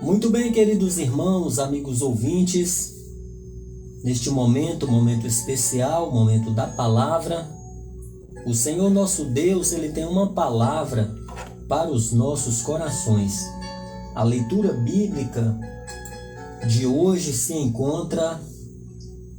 Muito bem, queridos irmãos, amigos ouvintes, neste momento especial, momento da palavra, o Senhor nosso Deus, Ele tem uma palavra para os nossos corações. A leitura bíblica de hoje se encontra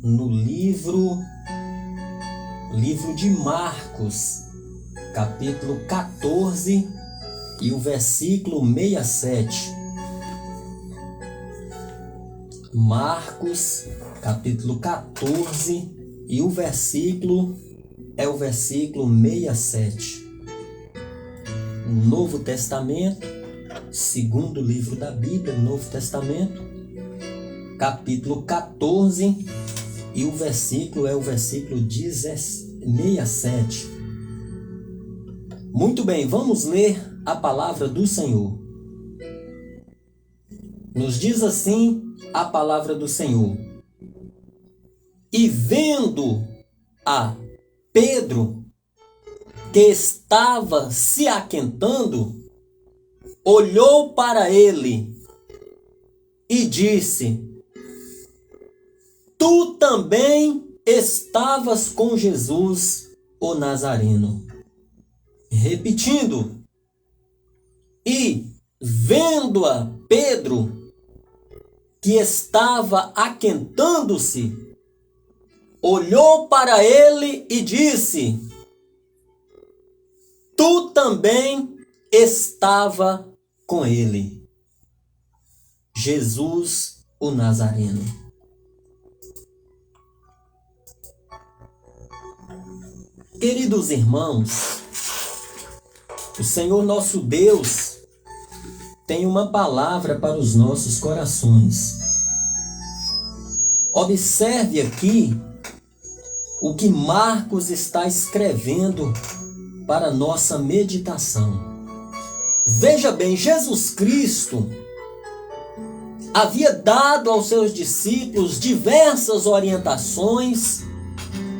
no livro de Marcos, capítulo 14 e o versículo 67. Marcos, capítulo 14 e o versículo é o versículo 67. Novo Testamento, segundo livro da Bíblia, Novo Testamento, capítulo 14 e o versículo é o versículo 67. Muito bem, vamos ler a palavra do Senhor. Nos diz assim a palavra do Senhor: e vendo a Pedro, que estava se aquentando, olhou para ele e disse: tu também estavas com Jesus, o Nazareno. Repetindo: e vendo-a Pedro, que estava aquentando-se, olhou para ele e disse: tu também estava com ele. Jesus, o Nazareno. Queridos irmãos, o Senhor nosso Deus tem uma palavra para os nossos corações. Observe aqui o que Marcos está escrevendo para nossa meditação. Veja bem, Jesus Cristo havia dado aos seus discípulos diversas orientações,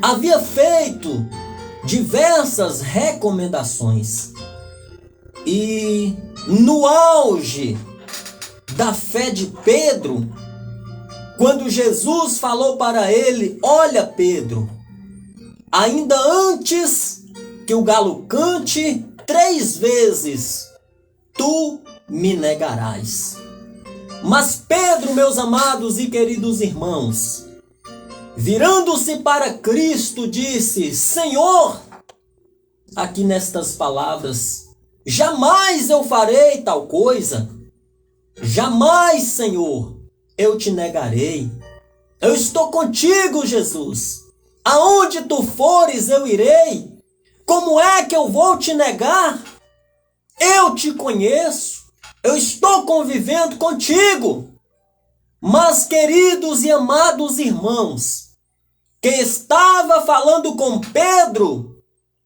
havia feito diversas recomendações. E no auge da fé de Pedro, quando Jesus falou para ele: olha, Pedro, ainda antes que o galo cante 3 vezes, tu me negarás. Mas Pedro, meus amados e queridos irmãos, virando-se para Cristo, disse: Senhor, aqui nestas palavras, jamais eu farei tal coisa. Jamais, Senhor, eu te negarei. Eu estou contigo, Jesus. Aonde tu fores, eu irei. Como é que eu vou te negar? Eu te conheço. Eu estou convivendo contigo. Mas, queridos e amados irmãos, quem estava falando com Pedro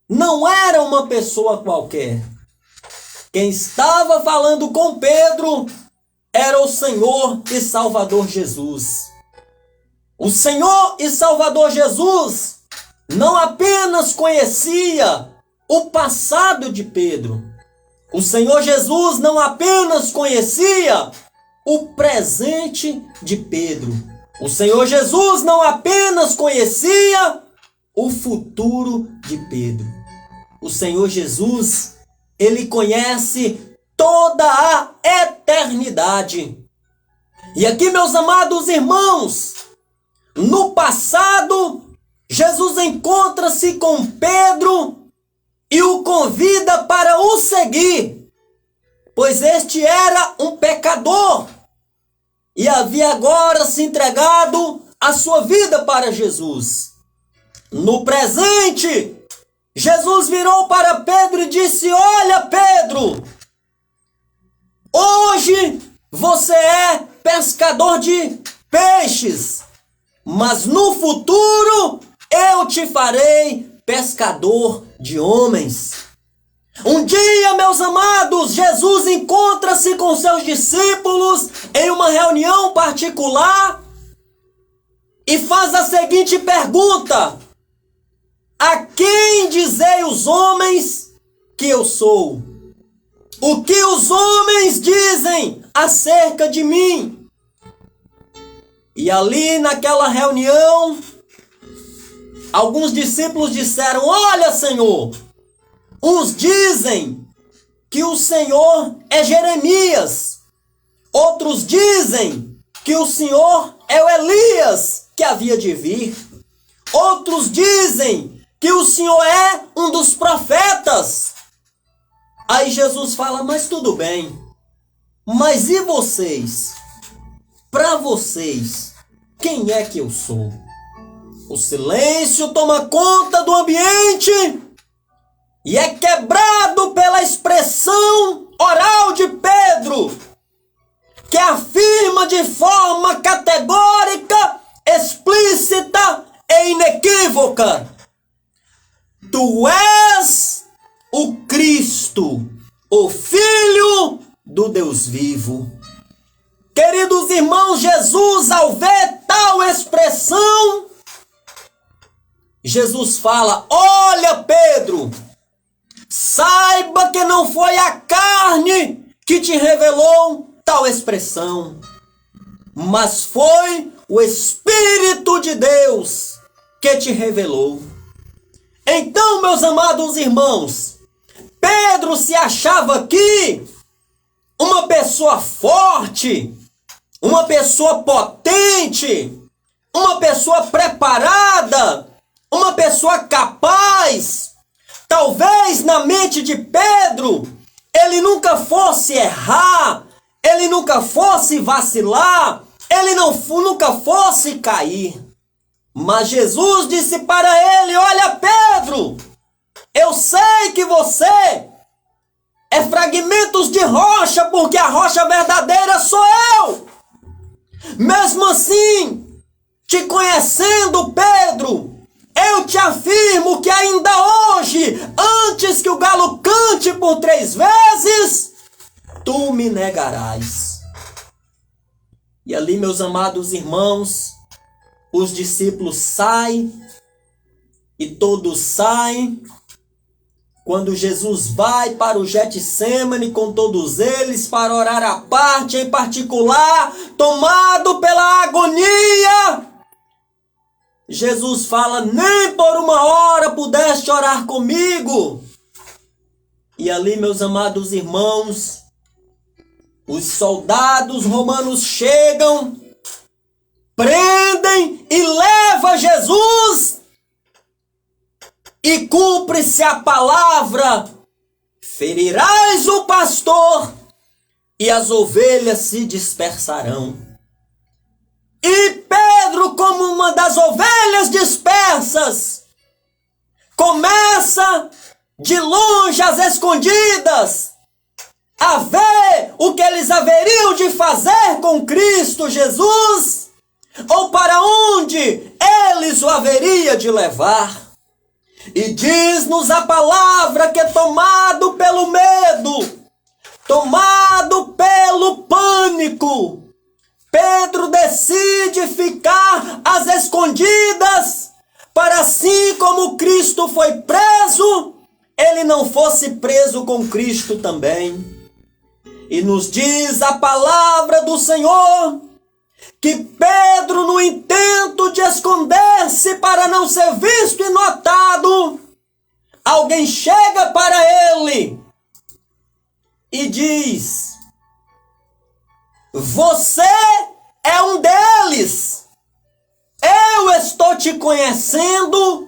não era uma pessoa qualquer. Quem estava falando com Pedro era o Senhor e Salvador Jesus. O Senhor e Salvador Jesus não apenas conhecia o passado de Pedro. O Senhor Jesus não apenas conhecia o presente de Pedro. O Senhor Jesus não apenas conhecia o futuro de Pedro. O Senhor Jesus, Ele conhece toda a eternidade. E aqui, meus amados irmãos, no passado, Jesus encontra-se com Pedro e o convida para o seguir, pois este era um pecador e havia agora se entregado a sua vida para Jesus. No presente, Jesus virou para Pedro e disse: olha, Pedro, hoje você é pescador de peixes, mas no futuro eu te farei pescador de homens. Um dia, meus amados, Jesus encontra-se com seus discípulos em uma reunião particular e faz a seguinte pergunta: a quem dizei os homens que eu sou? O que os homens dizem acerca de mim. E ali naquela reunião, alguns discípulos disseram: olha, Senhor, uns dizem que o Senhor é Jeremias, outros dizem que o Senhor é o Elias que havia de vir, outros dizem que o Senhor é um dos profetas. Aí Jesus fala: mas tudo bem, mas e vocês? Para vocês, quem é que eu sou? O silêncio toma conta do ambiente e é quebrado pela expressão oral de Pedro, que afirma de forma categórica, explícita e inequívoca: tu és o Cristo, o Filho do Deus vivo. Queridos irmãos, Jesus, ao ver tal expressão, Jesus fala: olha, Pedro, saiba que não foi a carne que te revelou tal expressão, mas foi o Espírito de Deus que te revelou. Então, meus amados irmãos, Pedro se achava aqui uma pessoa forte, uma pessoa potente, uma pessoa preparada, uma pessoa capaz. Talvez na mente de Pedro ele nunca fosse errar, ele nunca fosse vacilar, ele nunca fosse cair. Mas Jesus disse para ele: olha, Pedro, eu sei que você é fragmentos de rocha, porque a rocha verdadeira sou eu. Mesmo assim, te conhecendo, Pedro, eu te afirmo que ainda hoje, antes que o galo cante por 3 vezes, tu me negarás. E ali, meus amados irmãos, os discípulos saem, e todos saem. Quando Jesus vai para o Getsêmani com todos eles para orar à parte, em particular, tomado pela agonia, Jesus fala: nem por uma hora pudeste orar comigo. E ali, meus amados irmãos, os soldados romanos chegam, prendem e levam Jesus. E cumpre-se a palavra: ferirás o pastor e as ovelhas se dispersarão. E Pedro, como uma das ovelhas dispersas, começa de longe, às escondidas, a ver o que eles haveriam de fazer com Cristo Jesus, ou para onde eles o haveria de levar. E diz-nos a palavra que, tomado pelo medo, tomado pelo pânico, Pedro decide ficar às escondidas, para assim como Cristo foi preso, ele não fosse preso com Cristo também. E nos diz a palavra do Senhor que Pedro, no intento de esconder-se para não ser visto e notado, alguém chega para ele e diz: você é um deles. Eu estou te conhecendo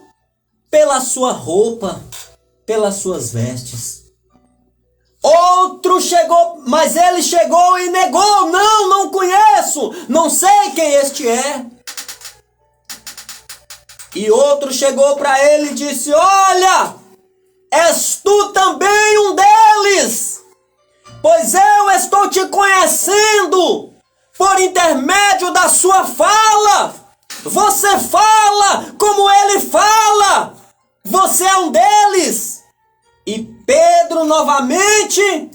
pela sua roupa, pelas suas vestes. Outro chegou, mas ele chegou e negou: não conheço, não sei quem este é. E outro chegou para ele e disse: olha, és tu também um deles, pois eu estou te conhecendo por intermédio da sua fala. Você fala como ele fala, você é um deles. E Pedro novamente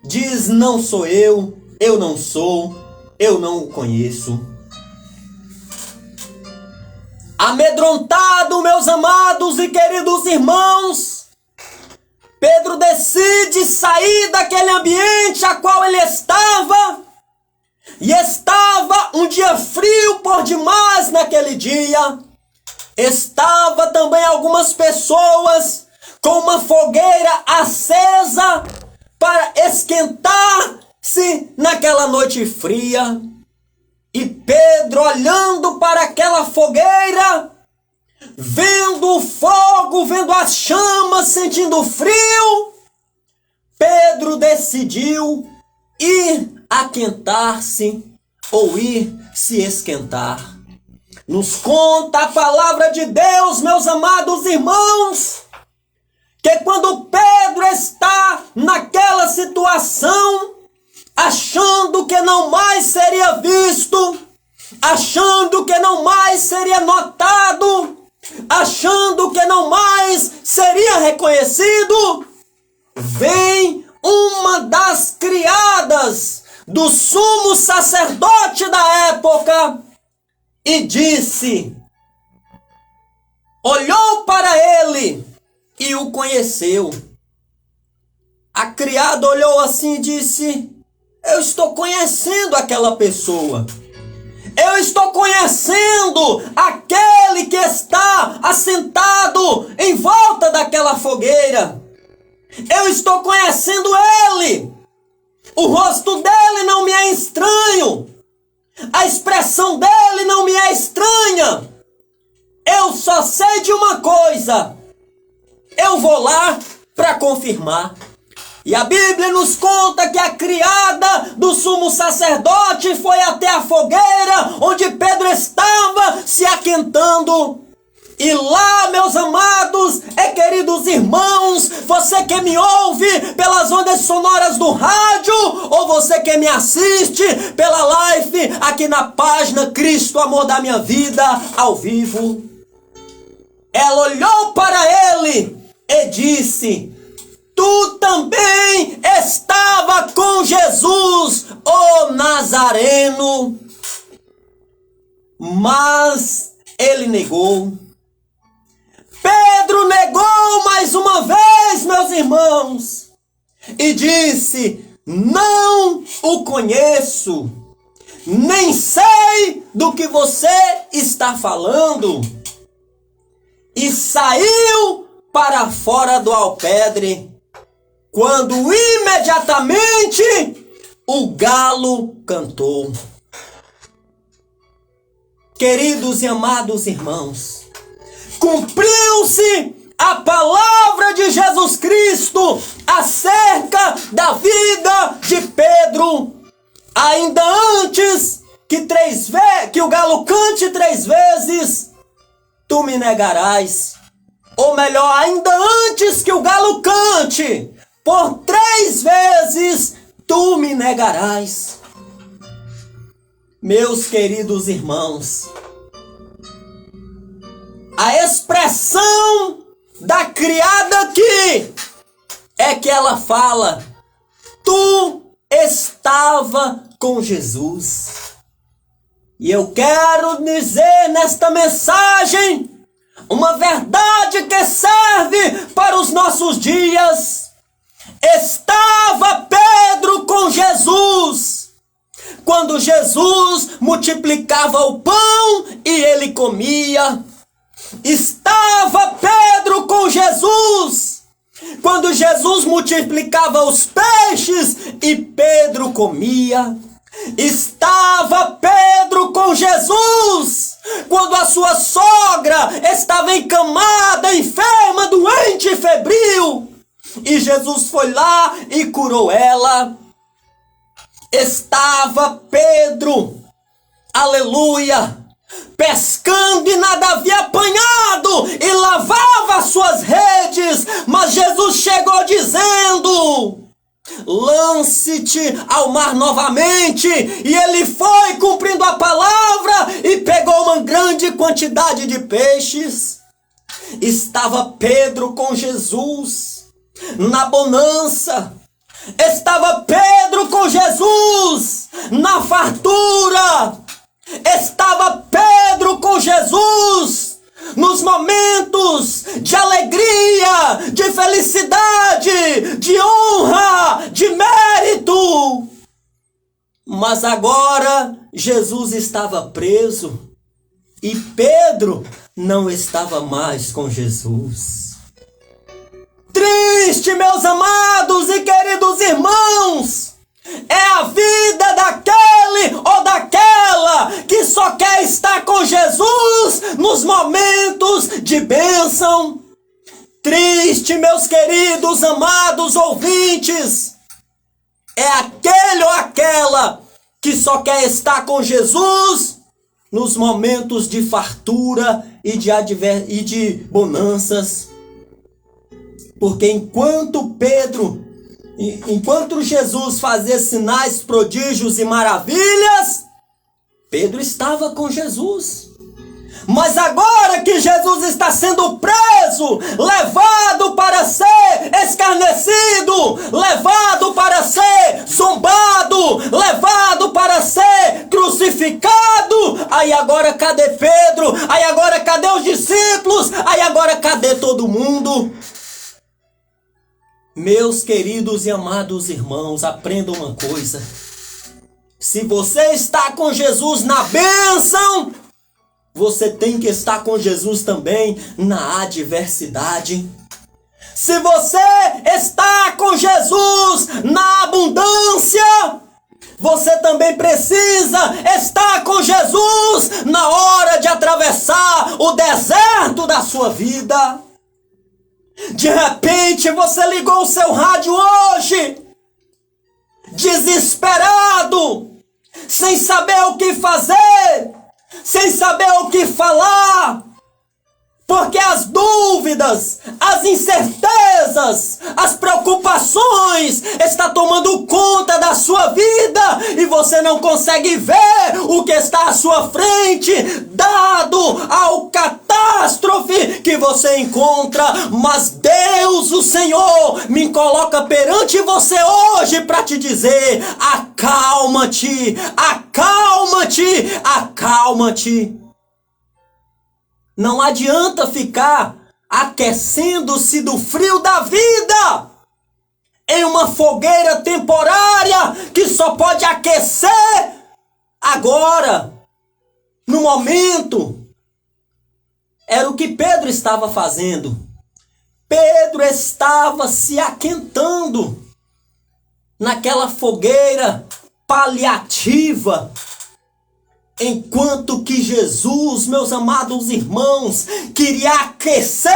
diz: não sou eu não sou, eu não o conheço. Amedrontado, meus amados e queridos irmãos, Pedro Pedro decide sair daquele ambiente a qual ele estava, e estava um dia frio por demais naquele dia. Estava também algumas pessoas com uma fogueira acesa para esquentar-se naquela noite fria. E Pedro, olhando para aquela fogueira, vendo o fogo, vendo as chamas, sentindo frio, Pedro decidiu ir aquentar-se ou ir se esquentar. Nos conta a palavra de Deus, meus amados irmãos, que quando Pedro está naquela situação, achando que não mais seria visto, achando que não mais seria notado, achando que não mais seria reconhecido, vem uma das criadas do sumo sacerdote da época e disse, olhou para ele e o conheceu. A criada olhou assim e disse, eu estou conhecendo aquela pessoa. Eu estou conhecendo aquele que está assentado em volta daquela fogueira. Eu estou conhecendo ele. O rosto dele não me é estranho. A expressão dele não me é estranha. Eu só sei de uma coisa. Eu vou lá para confirmar. E a Bíblia nos conta que a criada do sumo sacerdote foi até a fogueira onde Pedro estava se aquentando. E lá, meus amados e queridos irmãos, você que me ouve pelas ondas sonoras do rádio, ou você que me assiste pela live aqui na página Cristo Amor da Minha Vida, ao vivo, ela olhou para ele e disse, tu também estava com Jesus, o Nazareno. Mas ele negou. Pedro negou mais uma vez, meus irmãos, e disse, não o conheço, nem sei do que você está falando. E saiu para fora do alpendre, quando imediatamente o galo cantou. Queridos e amados irmãos, cumpriu-se a palavra de Jesus Cristo acerca da vida de Pedro. Ainda antes que o galo cante 3 vezes, tu me negarás. Ou melhor, ainda antes que o galo cante, por 3 vezes tu me negarás. Meus queridos irmãos, a expressão da criada aqui é que ela fala, tu estava com Jesus. E eu quero dizer nesta mensagem uma verdade que serve para os nossos dias. Estava Pedro com Jesus quando Jesus multiplicava o pão e ele comia. Estava Pedro com Jesus quando Jesus multiplicava os peixes e Pedro comia. Estava Pedro com Jesus quando a sua sogra estava encamada, enferma, doente e febril, e Jesus foi lá e curou ela. Estava Pedro, aleluia, pescando e nada havia apanhado e lavava as suas redes, mas Jesus chegou dizendo, lance-te ao mar novamente, e ele foi cumprindo a palavra e pegou uma grande quantidade de peixes. Estava Pedro com Jesus na bonança, estava Pedro com Jesus na fartura, estava Pedro com Jesus nos momentos de alegria, de felicidade, Mas agora Jesus estava preso e Pedro não estava mais com Jesus. Triste, meus amados e queridos irmãos, é a vida daquele ou daquela que só quer estar com Jesus nos momentos de bênção. Triste, meus queridos, amados ouvintes, é aquele ou aquela que só quer estar com Jesus nos momentos de fartura e de bonanças. Porque enquanto Jesus fazia sinais, prodígios e maravilhas, Pedro estava com Jesus. Mas agora que Jesus está sendo preso, levado para ser escarnecido, levado para ser zombado, levado para ser crucificado, aí agora cadê Pedro? Aí agora cadê os discípulos? Aí agora cadê todo mundo? Meus queridos e amados irmãos, aprendam uma coisa. Se você está com Jesus na bênção, você tem que estar com Jesus também na adversidade. Se você está com Jesus na abundância, você também precisa estar com Jesus na hora de atravessar o deserto da sua vida. De repente você ligou o seu rádio hoje, desesperado, sem saber o que fazer, sem saber o que falar, porque as dúvidas, as incertezas, as preocupações estão tomando conta da sua vida e você não consegue ver o que está à sua frente, dado ao catástrofe que você encontra. Mas Deus, o Senhor, me coloca perante você hoje para te dizer: acalma-te, acalma-te, acalma-te. Não adianta ficar aquecendo-se do frio da vida em uma fogueira temporária que só pode aquecer agora, no momento. Era o que Pedro estava fazendo. Pedro estava se aquentando naquela fogueira paliativa, enquanto que Jesus, meus amados irmãos, queria aquecer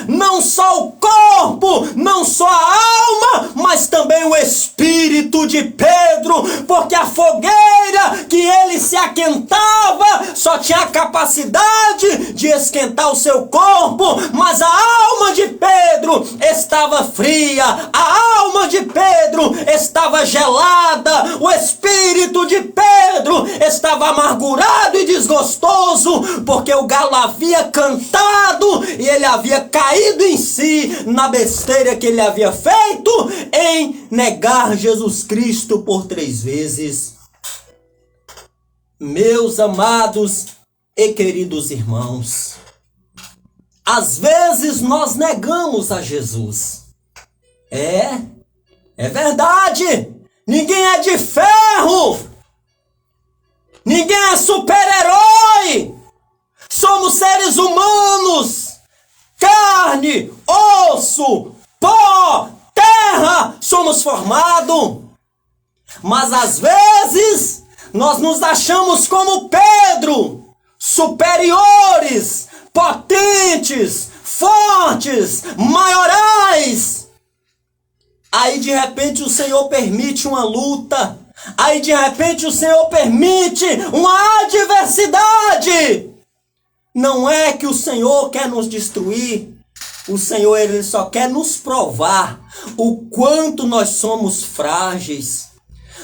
não só o corpo, não só a alma, mas também o espírito de Pedro, porque a fogueira que ele se aquentava só tinha a capacidade de esquentar o seu corpo, mas a alma de Pedro estava fria, a alma de Pedro estava gelada, o espírito de Pedro estava amargurado e desgostoso, porque o galo havia cantado e ele havia caído em si na besteira que ele havia feito em negar Jesus Cristo por 3 vezes. Meus amados e queridos irmãos, às vezes nós negamos a Jesus. É verdade. Ninguém é de ferro. Ninguém é super-herói. Somos seres humanos. Carne, osso, pó, terra, somos formados. Mas às vezes nós nos achamos como Pedro, superiores, potentes, fortes, maiorais. Aí de repente o Senhor permite uma luta. Aí de repente o Senhor permite uma adversidade. Não é que o Senhor quer nos destruir. O Senhor, ele só quer nos provar o quanto nós somos frágeis.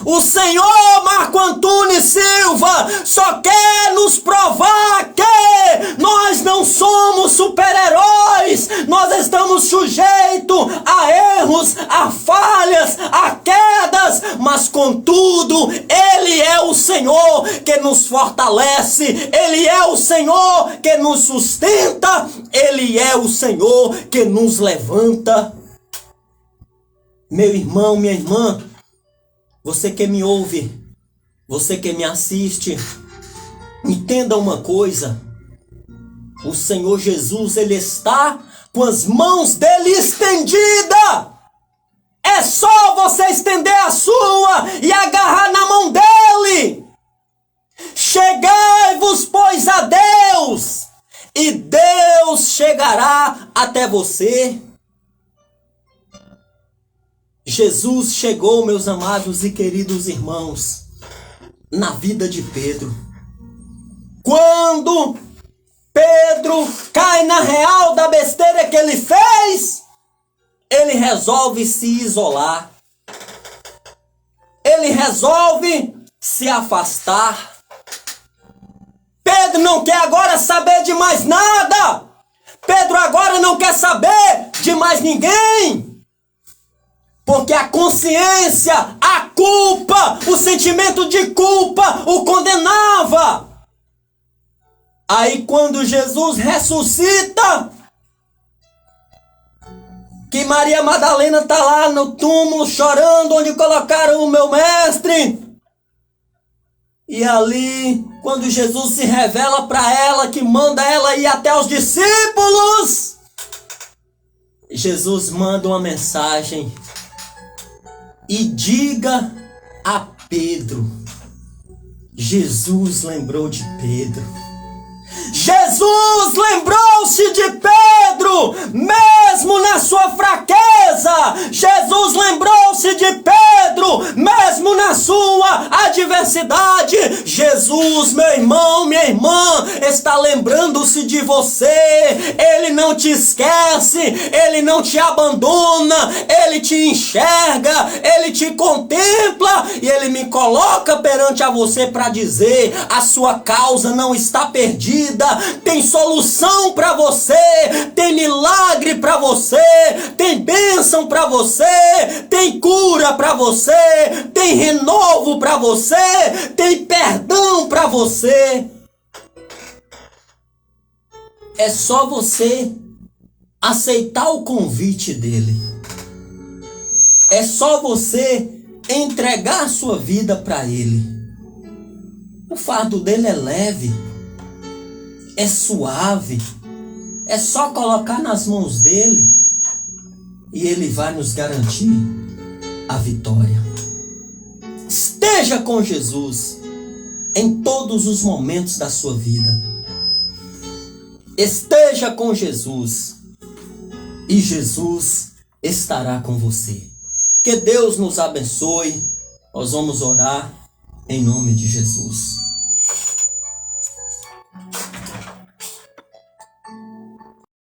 O Senhor, Marco Antônio Silva, só quer nos provar que nós não somos super-heróis. Nós estamos sujeitos a erros, a falhas, a quedas, mas contudo, Ele é o Senhor que nos fortalece, Ele é o Senhor que nos sustenta, Ele é o Senhor que nos levanta. Meu irmão, minha irmã, você que me ouve Você que me assiste, entenda uma coisa. O Senhor Jesus, Ele está com as mãos dele estendidas. É só você estender a sua e agarrar na mão dele. Chegai-vos, pois, a Deus, e Deus chegará até você. Jesus chegou, meus amados e queridos irmãos, na vida de Pedro. Quando Pedro cai na real da besteira que ele fez, ele resolve se isolar. Ele resolve se afastar. Pedro não quer agora saber de mais nada. Pedro agora não quer saber de mais ninguém. Porque a consciência, a culpa, o sentimento de culpa o condenava. Aí quando Jesus ressuscita, que Maria Madalena está lá no túmulo chorando onde colocaram o meu mestre. E ali, quando Jesus se revela para ela, que manda ela ir até os discípulos, Jesus manda uma mensagem. E diga a Pedro. Jesus lembrou de Pedro. Jesus lembrou-se de Pedro, mesmo na sua fraqueza. Jesus lembrou-se de Pedro, mesmo na sua adversidade. Jesus, meu irmão, minha irmã, está lembrando-se de você. Ele não te esquece, ele não te abandona, ele te enxerga, ele te contempla e ele me coloca perante a você para dizer: a sua causa não está perdida. Tem solução para você, tem milagre para você, tem bênção para você, tem cura para você, tem renovo para você, tem perdão para você. É só você aceitar o convite dele. É só você entregar a sua vida para ele. O fardo dele é leve, é suave, é só colocar nas mãos dele e ele vai nos garantir a vitória. Esteja com Jesus em todos os momentos da sua vida. Esteja com Jesus e Jesus estará com você. Que Deus nos abençoe. Nós vamos orar em nome de Jesus.